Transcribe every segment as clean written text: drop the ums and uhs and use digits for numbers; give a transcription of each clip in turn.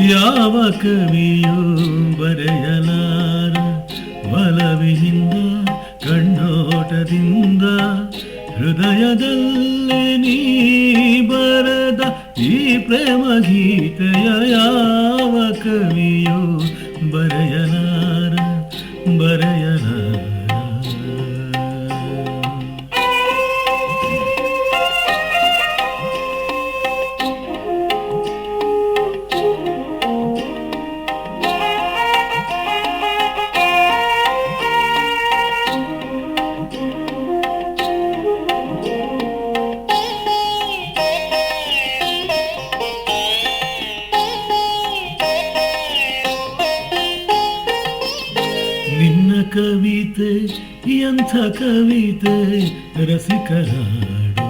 ಯಾವ ಕವಿಯೂ ಬರೆಯಲಾರ ಒಲವಿನಿಂದ ಕಣ್ಣೋಟದಿಂದ ಹೃದಯದಲ್ಲಿ ನೀ ಬರೆದ ಈ ಪ್ರೇಮ ಗೀತೆಯ ಯಾವ ಕವಿಯೂ ಬರೆಯಲಾರ ಬರೆಯಲಾರ. ನಿನ್ನ ಕವಿತೆ ಎಂಥ ಕವಿತೆ ರಸಿಕರಾಡು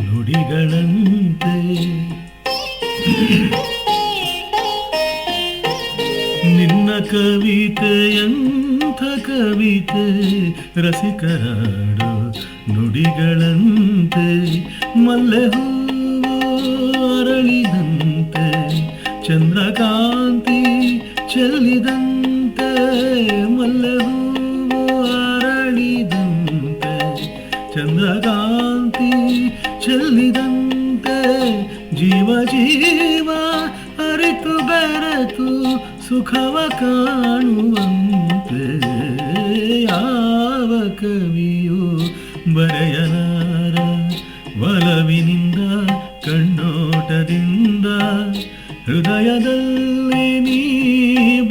ನುಡಿಗಳಂತೆ. ನಿನ್ನ ಕವಿತೆ ಎಂಥ ಕವಿತೆ ರಸಿಕರಾಡು ನುಡಿಗಳಂತೆ. ಮಲ್ಲೆ ಹೂವು ಅರಳಿದಂತೆ ಚಂದ್ರಕಾಂತಿ ಚೆಲ್ಲಿದಂತೆ. ಮಲ್ಲೆ ಹೂವು ಅರಳಿದಂತೆ ಚಂದ್ರಕಾಂತಿ ಚೆಲ್ಲಿದಂತೆ. ಜೀವ ಜೀವ ಅರಿತು ಬೆರೆತು ಸುಖವ ಕಾಣುವಂತೆ ಯಾವ ಕವಿಯೂ ಬರೆಯಲಾರ ಒಲವಿನಿಂದ ಕಣ್ಣೋಟದಿಂದ ಹೃದಯದಲ್ಲಿ ನೀ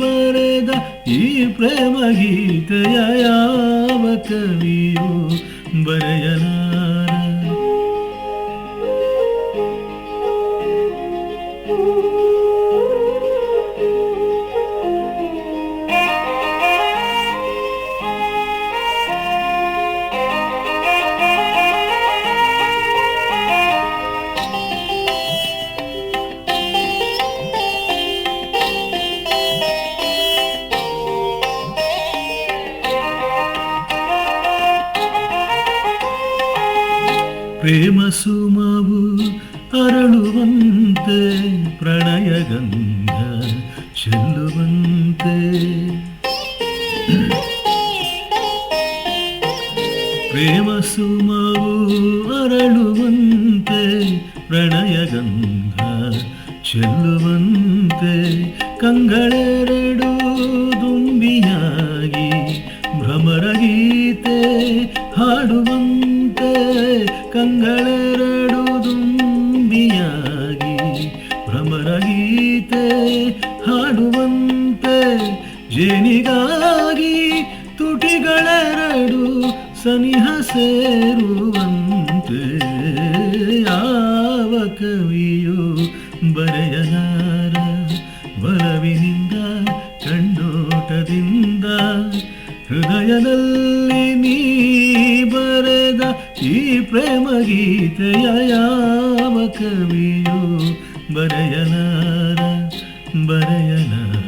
ಬರೆದ ಈ ಪ್ರೇಮ ಗೀತೆಯ ಯಾವ ಕವಿಯೂ ಬರೆಯಲಾರ. ಪ್ರೇಮ ಸುಮವು ಅರಳುವಂತೆ ಪ್ರಣಯ ಗಂಧ ಚೆಲ್ಲುವಂತೆ. ಪ್ರೇಮ ಸುಮವು ಅರಳುವಂತೆ ಪ್ರಣಯ ಗಂಧ ಚೆಲ್ಲುವಂತೆ. ಕಂಗಳೆರಡು ದುಂಬಿಯಾಗಿ ಭ್ರಮರ ಗೀತೆ ಹಾಡುವಂತೆ. ಕಂಗಳೆರಡು ದುಂಬಿಯಾಗಿ ಭ್ರಮರ ಗೀತೆ ಹಾಡುವಂತೆ. ಜೇನಿಗಾಗಿ ತುಟಿಗಳೆರಡು ಸನಿಹ ಸೇರುವಂತೆ ಯಾವ ಕವಿಯೂ ಬರೆಯಲಾರ ಒಲವಿನಿಂದ ಕಣ್ಣೋಟದಿಂದ ಹೃದಯದಲ್ಲಿ ನೀ ಬರೆದ ಈ ಪ್ರೇಮ ಗೀತೆಯ ಯಾವ ಕವಿಯೂ ಬರೆಯಲಾರ ಬರೆಯಲಾರ.